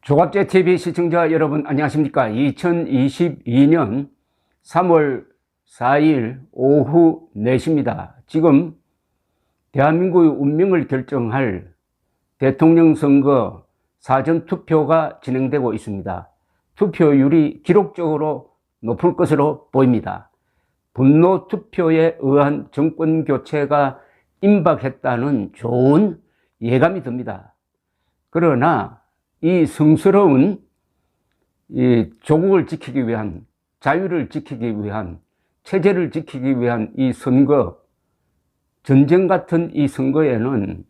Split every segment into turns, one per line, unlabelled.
조갑제 TV 시청자 여러분 안녕하십니까? 2022년 3월 4일 오후 4시입니다. 지금 대한민국의 운명을 결정할 대통령 선거 사전투표가 진행되고 있습니다. 투표율이 기록적으로 높을 것으로 보입니다. 분노 투표에 의한 정권 교체가 임박했다는 좋은 예감이 듭니다. 그러나 이 성스러운 조국을 지키기 위한, 자유를 지키기 위한, 체제를 지키기 위한 이 선거, 전쟁 같은 이 선거에는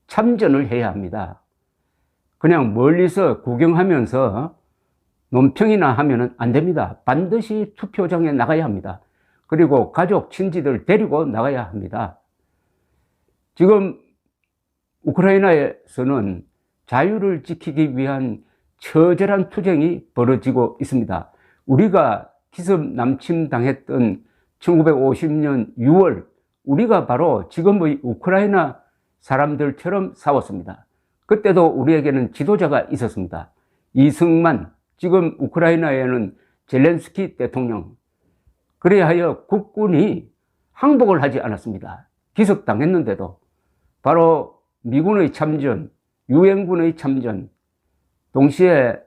참전을 해야 합니다. 그냥 멀리서 구경하면서 논평이나 하면은 안 됩니다. 반드시 투표장에 나가야 합니다. 그리고 가족, 친지들 데리고 나가야 합니다. 지금 우크라이나에서는 자유를 지키기 위한 처절한 투쟁이 벌어지고 있습니다. 우리가 기습 남침당했던 1950년 6월, 우리가 바로 지금의 우크라이나 사람들처럼 싸웠습니다. 그때도 우리에게는 지도자가 있었습니다. 이승만, 지금 우크라이나에는 젤렌스키 대통령. 그래야 하여 국군이 항복을 하지 않았습니다. 기습당했는데도. 바로 미군의 참전, 유엔군의 참전, 동시에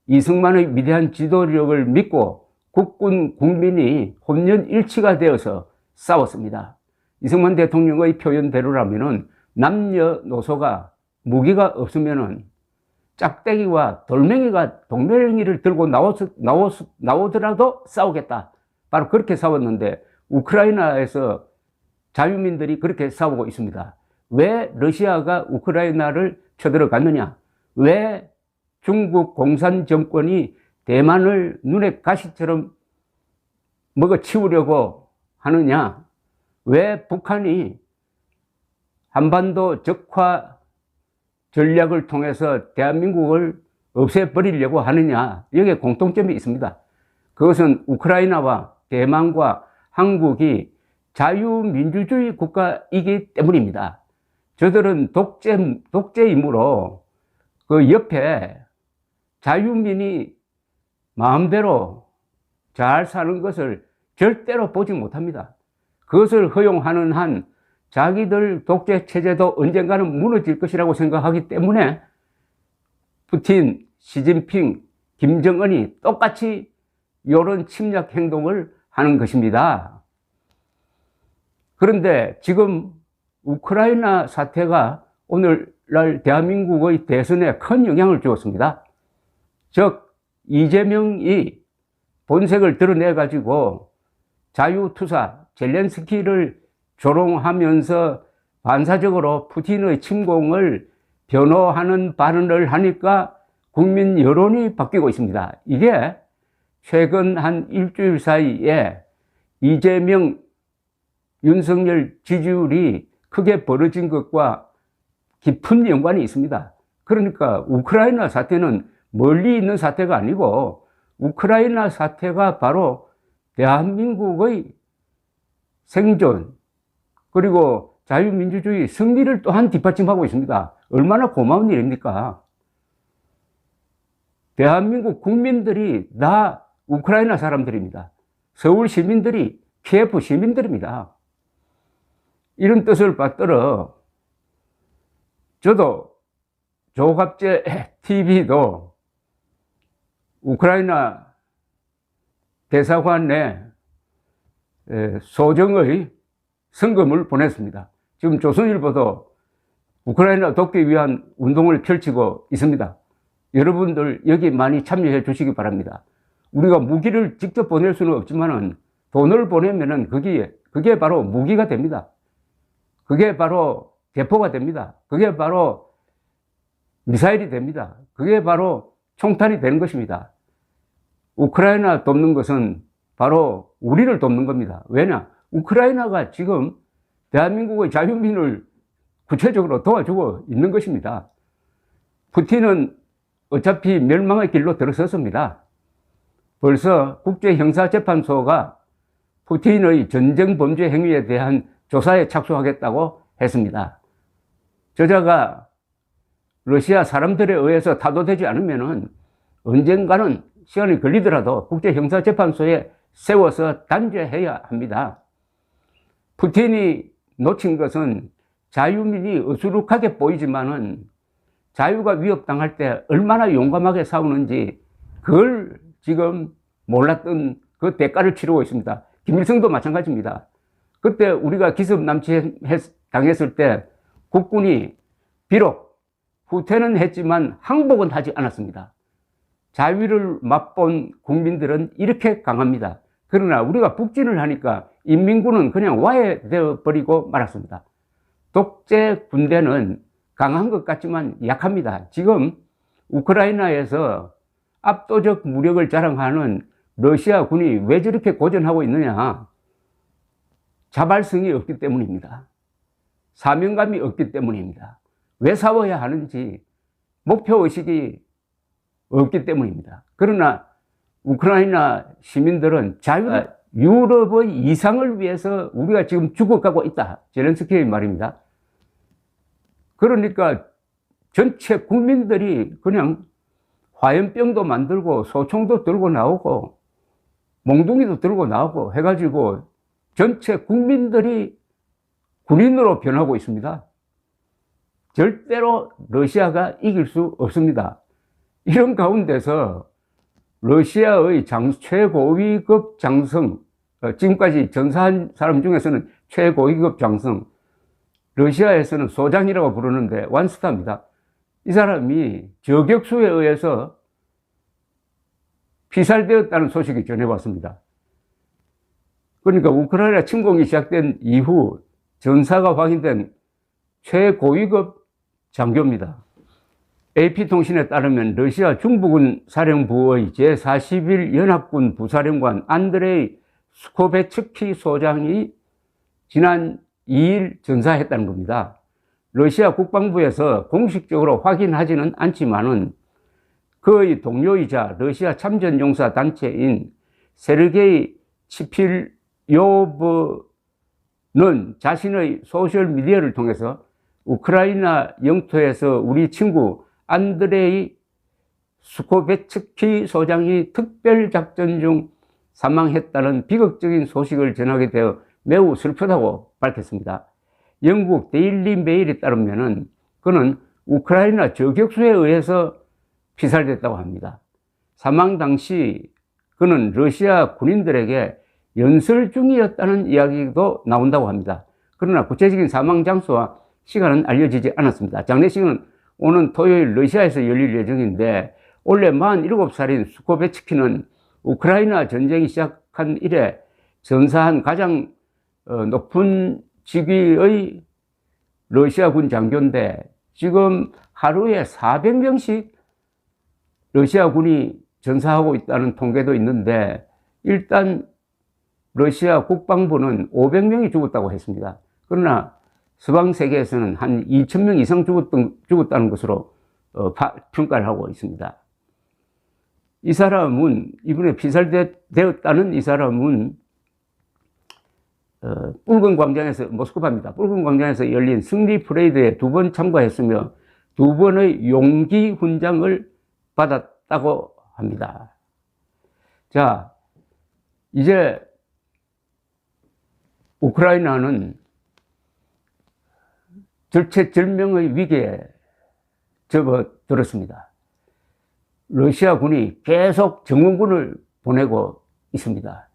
이승만의 위대한 지도력을 믿고 국군, 국민이 혼연일치가 되어서 싸웠습니다. 이승만 대통령의 표현대로라면은 남녀노소가 무기가 없으면은 짝대기와 동맹이를 들고 나오더라도 싸우겠다. 바로 그렇게 싸웠는데 우크라이나에서 자유민들이 그렇게 싸우고 있습니다. 왜 러시아가 우크라이나를 쳐들어갔느냐? 왜 중국 공산 정권이 대만을 눈에 가시처럼 먹어치우려고 하느냐? 왜 북한이 한반도 적화 전략을 통해서 대한민국을 없애버리려고 하느냐? 여기에 공통점이 있습니다. 그것은 우크라이나와 대만과 한국이 자유민주주의 국가이기 때문입니다. 저들은 독재이므로 그 옆에 자유민이 마음대로 잘 사는 것을 절대로 보지 못합니다. 그것을 허용하는 한 자기들 독재 체제도 언젠가는 무너질 것이라고 생각하기 때문에 푸틴, 시진핑, 김정은이 똑같이 이런 침략 행동을 하는 것입니다. 그런데 지금 우크라이나 사태가 오늘날 대한민국의 대선에 큰 영향을 주었습니다. 즉 이재명이 본색을 드러내 가지고 자유투사 젤렌스키를 조롱하면서 반사적으로 푸틴의 침공을 변호하는 발언을 하니까 국민 여론이 바뀌고 있습니다. 이게 최근 한 일주일 사이에 이재명, 윤석열 지지율이 크게 벌어진 것과 깊은 연관이 있습니다. 그러니까 우크라이나 사태는 멀리 있는 사태가 아니고 우크라이나 사태가 바로 대한민국의 생존 그리고 자유민주주의 승리를 또한 뒷받침하고 있습니다. 얼마나 고마운 일입니까? 대한민국 국민들이 다 우크라이나 사람들입니다. 서울 시민들이 키예프 시민들입니다. 이런 뜻을 받들어 저도 조갑제 TV도 우크라이나 대사관에 소정의 성금을 보냈습니다. 지금 조선일보도 우크라이나 돕기 위한 운동을 펼치고 있습니다. 여러분들 여기 많이 참여해 주시기 바랍니다. 우리가 무기를 직접 보낼 수는 없지만은 돈을 보내면은 그게 바로 무기가 됩니다. 그게 바로 대포가 됩니다. 그게 바로 미사일이 됩니다. 그게 바로 총탄이 되는 것입니다. 우크라이나 돕는 것은 바로 우리를 돕는 겁니다. 왜냐? 우크라이나가 지금 대한민국의 자유민을 구체적으로 도와주고 있는 것입니다. 푸틴은 어차피 멸망의 길로 들어섰습니다. 벌써 국제형사재판소가 푸틴의 전쟁 범죄 행위에 대한 조사에 착수하겠다고 했습니다. 저자가 러시아 사람들에 의해서 타도되지 않으면은 언젠가는 시간이 걸리더라도 국제형사재판소에 세워서 단죄해야 합니다. 푸틴이 놓친 것은 자유민이 어수룩하게 보이지만은 자유가 위협당할 때 얼마나 용감하게 싸우는지 그걸 지금 몰랐던 그 대가를 치르고 있습니다. 김일성도 마찬가지입니다. 그때 우리가 기습남치 당했을 때 국군이 비록 후퇴는 했지만 항복은 하지 않았습니다. 자유를 맛본 국민들은 이렇게 강합니다. 그러나 우리가 북진을 하니까 인민군은 그냥 와해되어 버리고 말았습니다. 독재 군대는 강한 것 같지만 약합니다. 지금 우크라이나에서 압도적 무력을 자랑하는 러시아 군이 왜 저렇게 고전하고 있느냐? 자발성이 없기 때문입니다. 사명감이 없기 때문입니다. 왜 싸워야 하는지 목표의식이 없기 때문입니다. 그러나 우크라이나 시민들은 유럽의 이상을 위해서 우리가 지금 죽어가고 있다. 젤렌스키의 말입니다. 그러니까 전체 국민들이 그냥 화염병도 만들고 소총도 들고 나오고 몽둥이도 들고 나오고 해가지고 전체 국민들이 군인으로 변하고 있습니다. 절대로 러시아가 이길 수 없습니다. 이런 가운데서 러시아의 최고위급 장성, 지금까지 전사한 사람 중에서는 최고위급 장성, 러시아에서는 소장이라고 부르는데 완스타입니다. 이 사람이 저격수에 의해서 피살되었다는 소식이 전해왔습니다. 그러니까 우크라이나 침공이 시작된 이후 전사가 확인된 최고위급 장교입니다. AP통신에 따르면 러시아 중부군 사령부의 제41 연합군 부사령관 안드레이 스코베츠키 소장이 지난 2일 전사했다는 겁니다. 러시아 국방부에서 공식적으로 확인하지는 않지만은 그의 동료이자 러시아 참전용사 단체인 세르게이 치필요브는 자신의 소셜미디어를 통해서 우크라이나 영토에서 우리 친구 안드레이 스코베츠키 소장이 특별작전 중 사망했다는 비극적인 소식을 전하게 되어 매우 슬프다고 밝혔습니다. 영국 데일리 메일에 따르면 그는 우크라이나 저격수에 의해서 피살됐다고 합니다. 사망 당시 그는 러시아 군인들에게 연설 중이었다는 이야기도 나온다고 합니다. 그러나 구체적인 사망 장소와 시간은 알려지지 않았습니다. 장례식은 오는 토요일 러시아에서 열릴 예정인데 원래 47살인 스코베츠키는 우크라이나 전쟁이 시작한 이래 전사한 가장 높은 직위의 러시아군 장교인데 지금 하루에 400명씩 러시아군이 전사하고 있다는 통계도 있는데 일단 러시아 국방부는 500명이 죽었다고 했습니다. 그러나 서방 세계에서는 한 2,000명 이상 죽었다는 것으로 평가를 하고 있습니다. 이 사람은 이번에 피살되었다는 이 사람은 붉은 광장에서 모스크바입니다. 붉은 광장에서 열린 승리 프레이드에 2번 참가했으며 2번의 용기 훈장을 받았다고 합니다. 자, 이제 우크라이나는 절체절명의 위기에 접어들었습니다. 러시아군이 계속 정원군을 보내고 있습니다.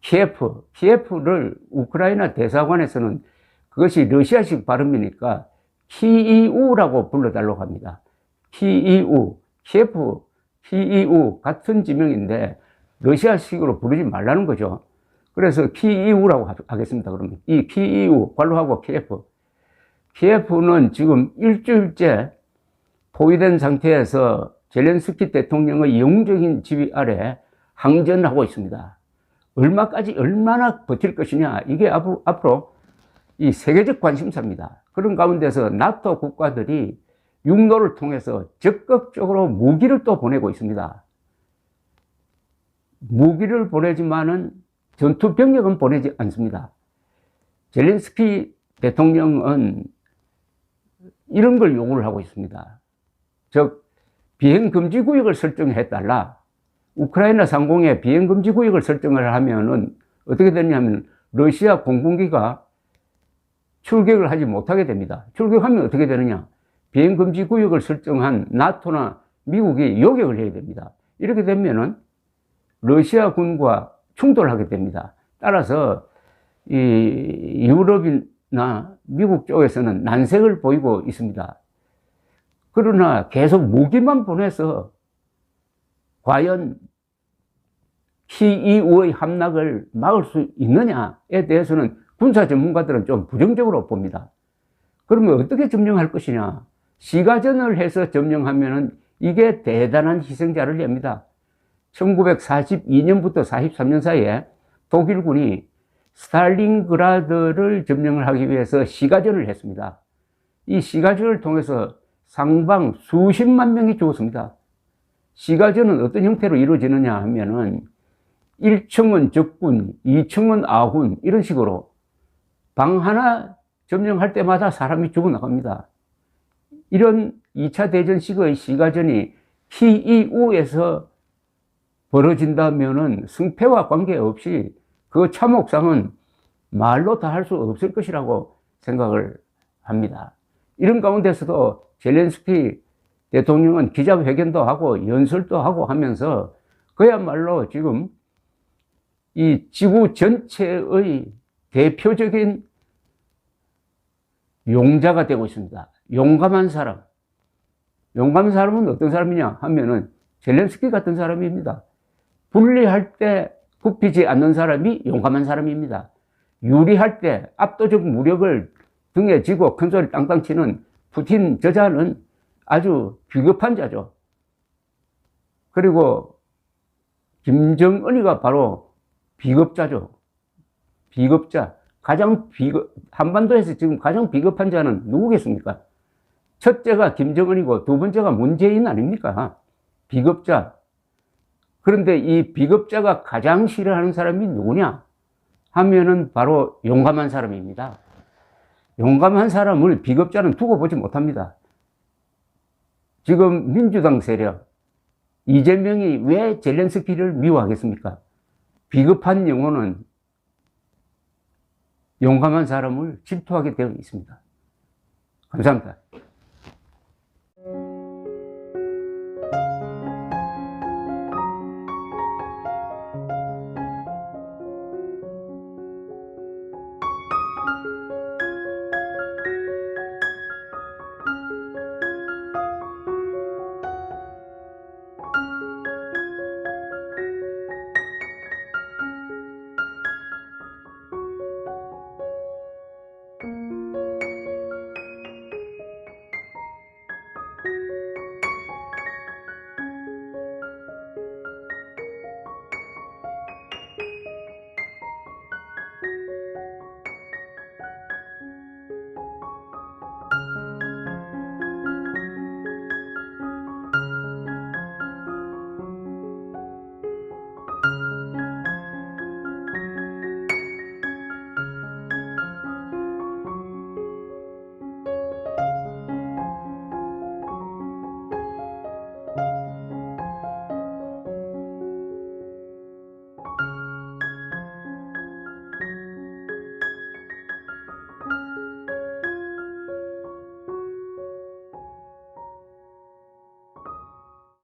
키예프를 우크라이나 대사관에서는 그것이 러시아식 발음이니까 키이우라고 불러달라고 합니다. 키이우, 키예프, 같은 지명인데 러시아식으로 부르지 말라는 거죠. 그래서 키이우라고 하겠습니다. 그러면 이 키이우, 관로하고 키예프는 지금 일주일째 포위된 상태에서 젤렌스키 대통령의 영웅적인 지휘 아래 항전하고 있습니다. 얼마나 버틸 것이냐, 이게 앞으로 이 세계적 관심사입니다. 그런 가운데서 나토 국가들이 육로를 통해서 적극적으로 무기를 또 보내고 있습니다. 무기를 보내지만은 전투 병력은 보내지 않습니다. 젤렌스키 대통령은 이런 걸 요구를 하고 있습니다. 즉 비행금지구역을 설정해달라. 우크라이나 상공에 비행금지구역을 설정을 하면은 어떻게 되냐면 러시아 공군기가 출격을 하지 못하게 됩니다. 출격하면 어떻게 되느냐? 비행금지구역을 설정한 나토나 미국이 요격을 해야 됩니다. 이렇게 되면은 러시아 군과 충돌하게 됩니다. 따라서 이 유럽이나 미국 쪽에서는 난색을 보이고 있습니다. 그러나 계속 무기만 보내서 과연 키이우의 함락을 막을 수 있느냐에 대해서는 군사 전문가들은 좀 부정적으로 봅니다. 그러면 어떻게 점령할 것이냐? 시가전을 해서 점령하면은 이게 대단한 희생자를 냅니다. 1942년부터 43년 사이에 독일군이 스탈린그라드를 점령을 하기 위해서 시가전을 했습니다. 이 시가전을 통해서 상방 수십만 명이 죽었습니다. 시가전은 어떤 형태로 이루어지느냐 하면은 1층은 적군, 2층은 아군, 이런 식으로 방 하나 점령할 때마다 사람이 죽어나갑니다. 이런 2차 대전식의 시가전이 키이우에서 벌어진다면은 승패와 관계없이 그 참혹상은 말로 다 할 수 없을 것이라고 생각을 합니다. 이런 가운데서도 젤렌스키 대통령은 기자회견도 하고 연설도 하고 하면서 그야말로 지금 이 지구 전체의 대표적인 용자가 되고 있습니다. 용감한 사람. 용감한 사람은 어떤 사람이냐 하면은 젤렌스키 같은 사람입니다. 불리할 때 굽히지 않는 사람이 용감한 사람입니다. 유리할 때 압도적 무력을 등에 지고 큰소리 땅땅 치는 푸틴 저자는 아주 비겁한 자죠. 그리고 김정은이가 바로 비겁자죠. 비겁자. 한반도에서 지금 가장 비겁한 자는 누구겠습니까? 첫째가 김정은이고 두 번째가 문재인 아닙니까? 비겁자. 그런데 이 비겁자가 가장 싫어하는 사람이 누구냐 하면은 바로 용감한 사람입니다. 용감한 사람을 비겁자는 두고 보지 못합니다. 지금 민주당 세력, 이재명이 왜 젤렌스키를 미워하겠습니까? 비겁한 영혼은 용감한 사람을 질투하게 되어 있습니다. 감사합니다.